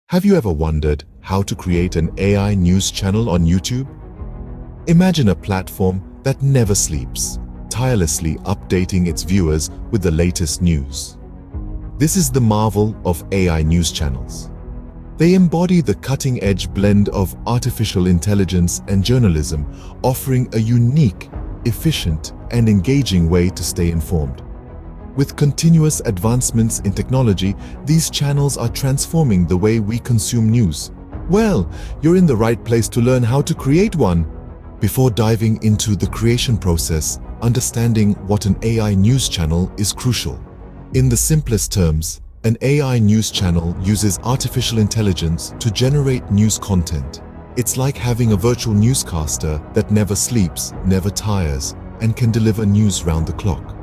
Have you ever wondered how to create an AI news channel on YouTube? Imagine a platform that never sleeps, tirelessly updating its viewers with the latest news. This is the marvel of AI news channels. They embody the cutting-edge blend of artificial intelligence and journalism, offering a unique, efficient, and engaging way to stay informed. With continuous advancements in technology, these channels are transforming the way we consume news. Well, you're in the right place to learn how to create one. Before diving into the creation process, understanding what an AI news channel is crucial. In the simplest terms, an AI news channel uses artificial intelligence to generate news content. It's like having a virtual newscaster that never sleeps, never tires, and can deliver news round the clock.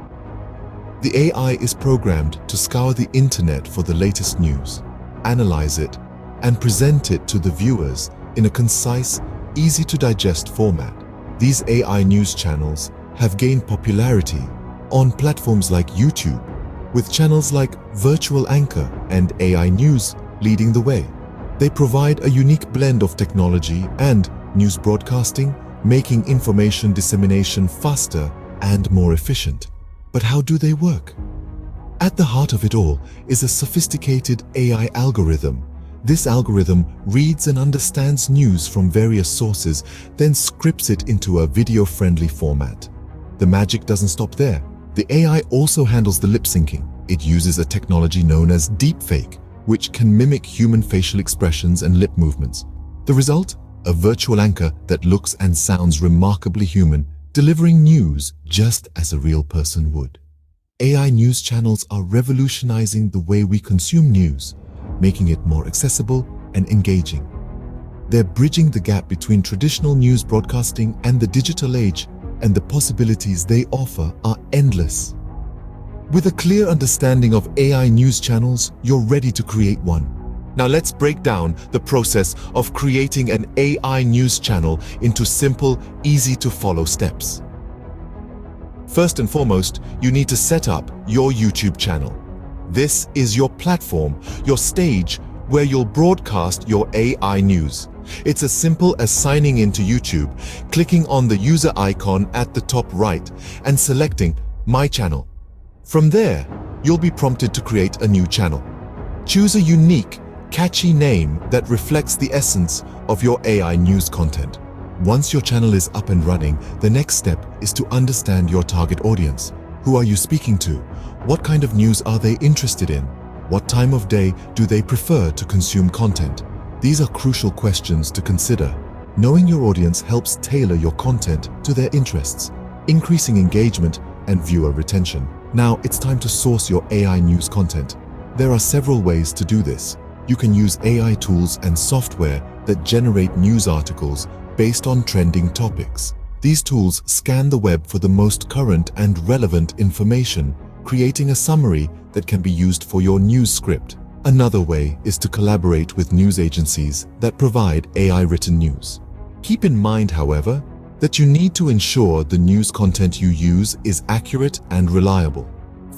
The AI is programmed to scour the internet for the latest news, analyze it, and present it to the viewers in a concise, easy-to-digest format. These AI news channels have gained popularity on platforms like YouTube, with channels like Virtual Anchor and AI News leading the way. They provide a unique blend of technology and news broadcasting, making information dissemination faster and more efficient. But how do they work? At the heart of it all is a sophisticated AI algorithm. This algorithm reads and understands news from various sources, then scripts it into a video-friendly format. The magic doesn't stop there. The AI also handles the lip syncing. It uses a technology known as deepfake, which can mimic human facial expressions and lip movements. The result? A virtual anchor that looks and sounds remarkably human, delivering news just as a real person would. AI news channels are revolutionizing the way we consume news, making it more accessible and engaging. They're bridging the gap between traditional news broadcasting and the digital age, and the possibilities they offer are endless. With a clear understanding of AI news channels, you're ready to create one. Now let's break down the process of creating an AI news channel into simple, easy-to-follow steps. First and foremost, you need to set up your YouTube channel. This is your platform, your stage, where you'll broadcast your AI news. It's as simple as signing into YouTube, clicking on the user icon at the top right, and selecting My Channel. From there, you'll be prompted to create a new channel. Choose a unique, catchy name that reflects the essence of your AI news content. Once your channel is up and running, the next step is to understand your target audience. Who are you speaking to? What kind of news are they interested in? What time of day do they prefer to consume content? These are crucial questions to consider. Knowing your audience helps tailor your content to their interests, increasing engagement and viewer retention. Now it's time to source your AI news content. There are several ways to do this. You can use AI tools and software that generate news articles based on trending topics. These tools scan the web for the most current and relevant information, creating a summary that can be used for your news script. Another way is to collaborate with news agencies that provide AI-written news. Keep in mind, however, that you need to ensure the news content you use is accurate and reliable.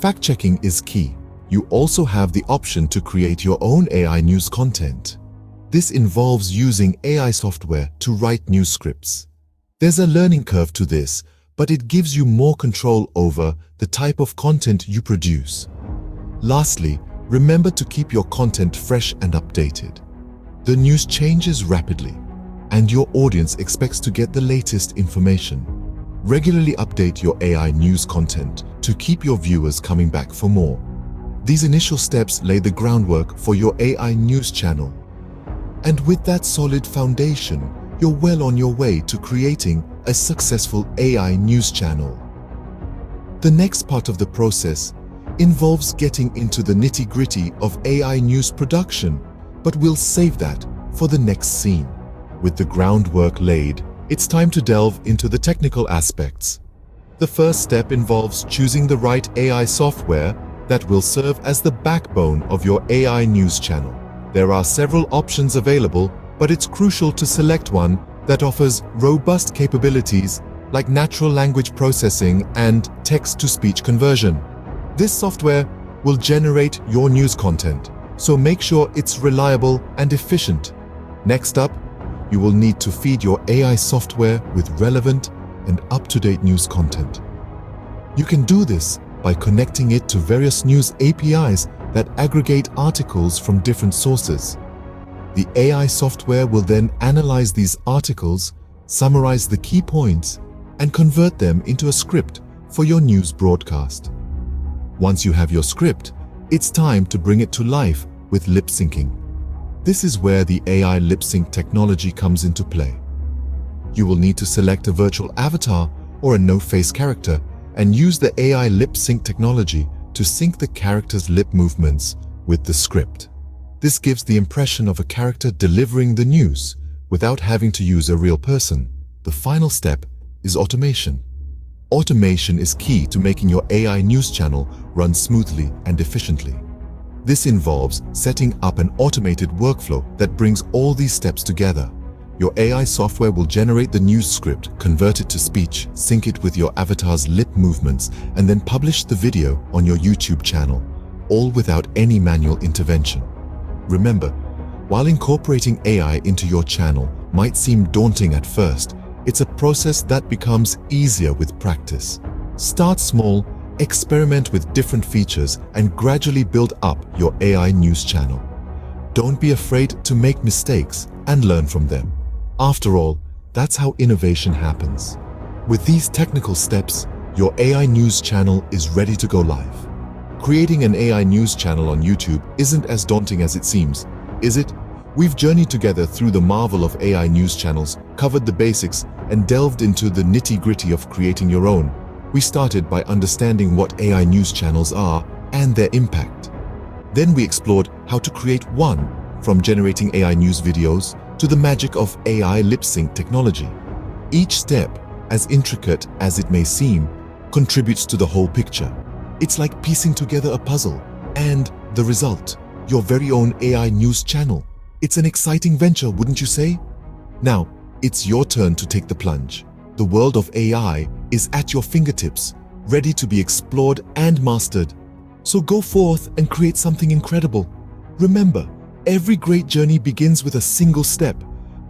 Fact-checking is key. You also have the option to create your own AI news content. This involves using AI software to write news scripts. There's a learning curve to this, but it gives you more control over the type of content you produce. Lastly, remember to keep your content fresh and updated. The news changes rapidly, and your audience expects to get the latest information. Regularly update your AI news content to keep your viewers coming back for more. These initial steps lay the groundwork for your AI news channel. And with that solid foundation, you're well on your way to creating a successful AI news channel. The next part of the process involves getting into the nitty-gritty of AI news production, but we'll save that for the next scene. With the groundwork laid, it's time to delve into the technical aspects. The first step involves choosing the right AI software that will serve as the backbone of your AI news channel. There are several options available, but it's crucial to select one that offers robust capabilities like natural language processing and text-to-speech conversion. This software will generate your news content, so make sure it's reliable and efficient. Next up, you will need to feed your AI software with relevant and up-to-date news content. You can do this by connecting it to various news APIs that aggregate articles from different sources. The AI software will then analyze these articles, summarize the key points, and convert them into a script for your news broadcast. Once you have your script, it's time to bring it to life with lip syncing. This is where the AI lip sync technology comes into play. You will need to select a virtual avatar or a no-face character and use the AI lip sync technology to sync the character's lip movements with the script. This gives the impression of a character delivering the news without having to use a real person. The final step is automation. Automation is key to making your AI news channel run smoothly and efficiently. This involves setting up an automated workflow that brings all these steps together. Your AI software will generate the news script, convert it to speech, sync it with your avatar's lip movements, and then publish the video on your YouTube channel, all without any manual intervention. Remember, while incorporating AI into your channel might seem daunting at first, it's a process that becomes easier with practice. Start small, experiment with different features, and gradually build up your AI news channel. Don't be afraid to make mistakes and learn from them. After all, that's how innovation happens. With these technical steps, your AI news channel is ready to go live. Creating an AI news channel on YouTube isn't as daunting as it seems, is it? We've journeyed together through the marvel of AI news channels, covered the basics, and delved into the nitty-gritty of creating your own. We started by understanding what AI news channels are and their impact. Then we explored how to create one, from generating AI news videos to the magic of AI lip sync technology. Each step, as intricate as it may seem, contributes to the whole picture. It's like piecing together a puzzle, and the result, your very own AI news channel. It's an exciting venture, wouldn't you say? Now, it's your turn to take the plunge. The world of AI is at your fingertips, ready to be explored and mastered. So go forth and create something incredible. Remember, every great journey begins with a single step.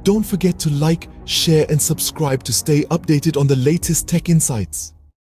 Don't forget to like, share, and subscribe to stay updated on the latest tech insights.